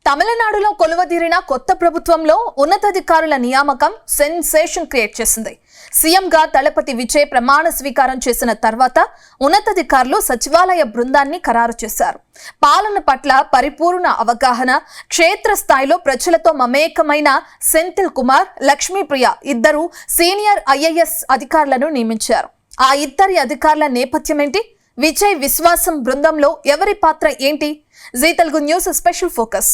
తమిళనాడులో కొలువదీరిన కొత్త ప్రభుత్వంలో ఉన్నతాధికారుల నియామకం సెన్సేషన్ క్రియేట్ చేసింది. సీఎంగా తలపతి విజయ్ ప్రమాణ స్వీకారం చేసిన తర్వాత ఉన్నతాధికారులు సచివాలయ బృందాన్ని ఖరారు చేశారు. పాలన పట్ల పరిపూర్ణ అవగాహన, క్షేత్రస్థాయిలో ప్రజలతో మమేకమైన సెంథిల్ కుమార్, లక్ష్మీప్రియ ఇద్దరు సీనియర్ IAS అధికారులను నియమించారు. ఆ ఇద్దరి అధికారుల నేపథ్యం ఏంటి? విజయ్ విశ్వాసం బృందంలో ఎవరి పాత్ర ఏంటి? Zee Telugu news special focus.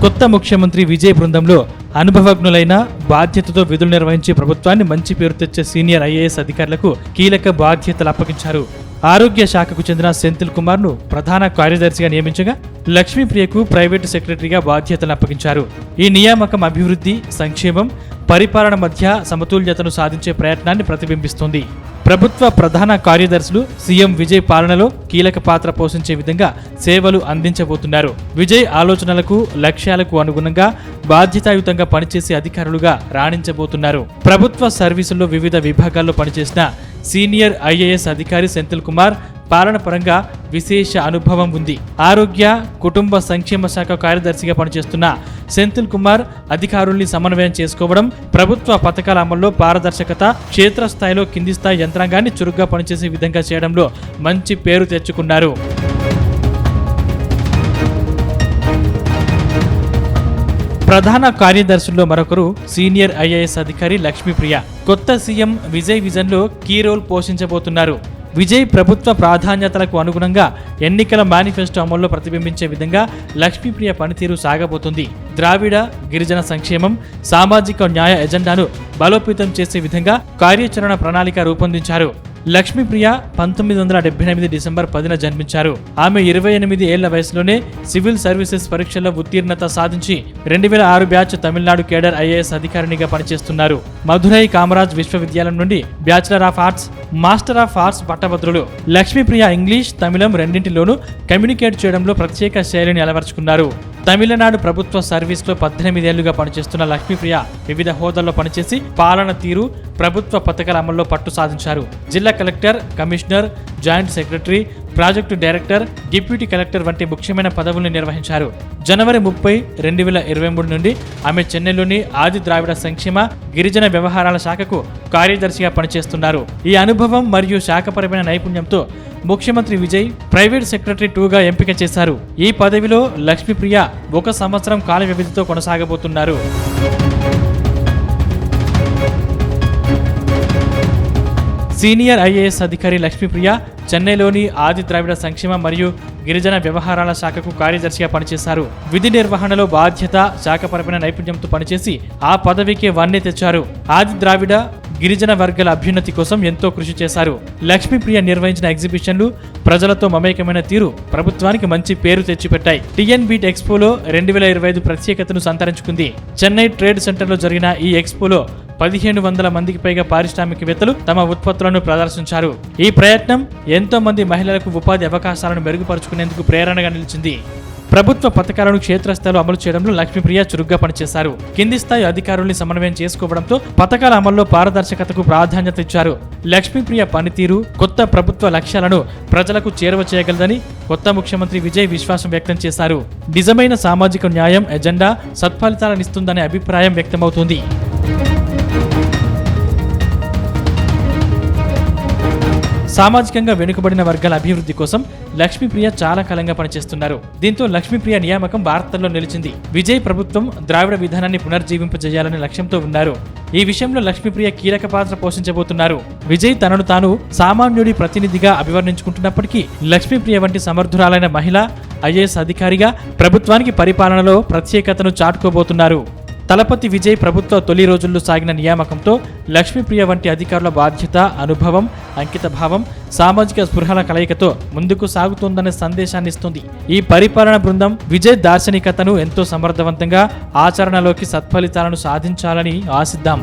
కొత్త ముఖ్యమంత్రి విజయ్ బృందంలో అనుభవజ్ఞులైన, బాధ్యతతో విధులు నిర్వహించి ప్రభుత్వాన్ని మంచి పేరు తెచ్చే సీనియర్ IAS అధికారులకు కీలక బాధ్యతలు అప్పగించారు. ఆరోగ్య శాఖకు చెందిన సెంథిల్ కుమార్ ను ప్రధాన కార్యదర్శిగా నియమించగా, లక్ష్మీప్రియకు ప్రైవేటు సెక్రటరీగా బాధ్యతలు అప్పగించారు. ఈ నియామకం అభివృద్ధి, సంక్షేమం, పరిపాలన మధ్య సమతుల్యతను సాధించే ప్రయత్నాన్ని ప్రతిబింబిస్తుంది. ప్రభుత్వ ప్రధాన కార్యదర్శులు సీఎం విజయ్ పాలనలో కీలక పాత్ర పోషించే విధంగా సేవలు అందించబోతున్నారు. విజయ్ ఆలోచనలకు, లక్ష్యాలకు అనుగుణంగా బాధ్యతాయుతంగా పనిచేసే అధికారులుగా రాణించబోతున్నారు. ప్రభుత్వ సర్వీసుల్లో వివిధ విభాగాల్లో పనిచేసిన సీనియర్ IAS అధికారి సెంథిల్ కుమార్ పాలన పరంగా విశేష అనుభవం ఉంది. ఆరోగ్య, కుటుంబ సంక్షేమ శాఖ కార్యదర్శిగా పనిచేస్తున్న సెంథిల్ కుమార్ అధికారుల్ని సమన్వయం చేసుకోవడం, ప్రభుత్వ పథకాల అమల్లో పారదర్శకత, క్షేత్రస్థాయిలో కింది స్థాయి యంత్రాంగాన్ని చురుగ్గా పనిచేసే విధంగా చేయడంలో మంచి పేరు తెచ్చుకున్నారు. ప్రధాన కార్యదర్శుల్లో మరొకరు సీనియర్ IAS అధికారి లక్ష్మీప్రియ. కొత్త సీఎం విజయ్ విజన్లో కీ రోల్ పోషించబోతున్నారు. విజయ్ ప్రభుత్వ ప్రాధాన్యతలకు అనుగుణంగా ఎన్నికల మేనిఫెస్టో అమల్లో ప్రతిబింబించే విధంగా లక్ష్మీప్రియ పనితీరు సాగబోతుంది. ద్రావిడ, గిరిజన సంక్షేమం, సామాజిక న్యాయ ఎజెండాను బలోపేతం చేసే విధంగా కార్యాచరణ ప్రణాళిక రూపొందించారు. లక్ష్మీప్రియ 1978 డిసెంబర్ 10న జన్మించారు. ఆమె 28 ఏళ్ల వయసులోనే సివిల్ సర్వీసెస్ పరీక్షల్లో ఉత్తీర్ణత సాధించి 2006 బ్యాచ్ తమిళనాడు కేడర్ IAS అధికారినిగా పనిచేస్తున్నారు. మధురై కామరాజ్ విశ్వవిద్యాలయం నుండి bachelor of arts, master of arts పట్టభద్రులు. లక్ష్మీప్రియ ఇంగ్లీష్, తమిళం రెండింటిలోనూ కమ్యూనికేట్ చేయడంలో ప్రత్యేక శైలిని అలవర్చుకున్నారు. తమిళనాడు ప్రభుత్వ సర్వీస్లో 18 ఏళ్లుగా పనిచేస్తున్న లక్ష్మీప్రియ వివిధ హోదాల్లో పనిచేసి పాలన తీరు, ప్రభుత్వ పథకాల అమల్లో పట్టు సాధించారు. జిల్లా collector, commissioner, joint secretary, project director, deputy collector వంటి ముఖ్యమైన పదవుల్ని నిర్వహించారు. జనవరి 30, 2023 నుండి ఆమె చెన్నైలోని ఆది ద్రావిడ సంక్షేమ, గిరిజన వ్యవహారాల శాఖకు కార్యదర్శిగా పనిచేస్తున్నారు. ఈ అనుభవం మరియు శాఖపరమైన నైపుణ్యంతో ముఖ్యమంత్రి విజయ్ ప్రైవేట్ సెక్రటరీ 2గా ఎంపిక చేశారు. ఈ పదవిలో లక్ష్మీప్రియ 1 సంవత్సరం కాల వ్యవధితో కొనసాగబోతున్నారు. సీనియర్ IAS అధికారి లక్ష్మీప్రియ చెన్నైలోని ఆది ద్రావిడ సంక్షేమ మరియు గిరిజన వ్యవహారాల శాఖకు కార్యదర్శిగా పనిచేశారు. విధి నిర్వహణలో బాధ్యత, శాఖపరమైన నైపుణ్యంతో పనిచేసి ఆ పదవికి వన్నె తెచ్చారు. ఆది ద్రావిడ, గిరిజన వర్గాల అభ్యున్నతి కోసం ఎంతో కృషి చేశారు. లక్ష్మీప్రియ నిర్వహించిన ఎగ్జిబిషన్లు, ప్రజలతో మమేకమైన తీరు ప్రభుత్వానికి మంచి పేరు తెచ్చిపెట్టాయి. TNBeat ఎక్స్పోలో 2025 ప్రత్యేకతను సంతరించుకుంది. చెన్నై ట్రేడ్ సెంటర్లో జరిగిన ఈ ఎక్స్పోలో 1500 మందికి పైగా పారిశ్రామికవేత్తలు తమ ఉత్పత్తులను ప్రదర్శించారు. ఈ ప్రయత్నం ఎంతో మంది మహిళలకు ఉపాధి అవకాశాలను మెరుగుపరుచుకునేందుకు ప్రేరణగా నిలిచింది. ప్రభుత్వ పథకాలను క్షేత్రస్థాయిలో అమలు చేయడంలో లక్ష్మీప్రియ చురుగ్గా పనిచేశారు. కింది స్థాయి అధికారుల్ని సమన్వయం చేసుకోవడంతో పథకాల అమల్లో పారదర్శకతకు ప్రాధాన్యత ఇచ్చారు. లక్ష్మీప్రియ పనితీరు కొత్త ప్రభుత్వ లక్ష్యాలను ప్రజలకు చేరువ చేయగలదని కొత్త ముఖ్యమంత్రి విజయ్ విశ్వాసం వ్యక్తం చేశారు. నిజమైన సామాజిక న్యాయం ఎజెండా సత్ఫలితాలనిస్తుందనే అభిప్రాయం వ్యక్తమవుతుంది. సామాజికంగా వెనుకబడిన వర్గాల అభివృద్ధి కోసం లక్ష్మీప్రియ చాలా కాలంగా పనిచేస్తున్నారు. దీంతో లక్ష్మీప్రియ నియామకం వార్తల్లో నిలిచింది. విజయ్ ప్రభుత్వం ద్రావిడ విధానాన్ని పునర్జీవింపజేయాలనే లక్ష్యంతో ఉన్నారు. ఈ విషయంలో లక్ష్మీప్రియ కీలక పాత్ర పోషించబోతున్నారు. విజయ్ తనను తాను సామాన్యుడి ప్రతినిధిగా అభివర్ణించుకుంటున్నప్పటికీ లక్ష్మీప్రియ వంటి సమర్థురాలైన మహిళ IAS అధికారిగా ప్రభుత్వానికి పరిపాలనలో ప్రత్యేకతను చాటుకోబోతున్నారు. తలపతి విజయ్ ప్రభుత్వ తొలి రోజుల్లో సాగిన నియామకంతో లక్ష్మీప్రియ వంటి అధికారుల బాధ్యత, అనుభవం, అంకితభావం, సామాజిక స్పృహల కలయికతో ముందుకు సాగుతోందనే సందేశాన్ని ఇస్తుంది. ఈ పరిపాలన బృందం విజయ్ దార్శనికతను ఎంతో సమర్థవంతంగా ఆచరణలోకి సత్ఫలితాలను సాధించాలని ఆశిద్దాం.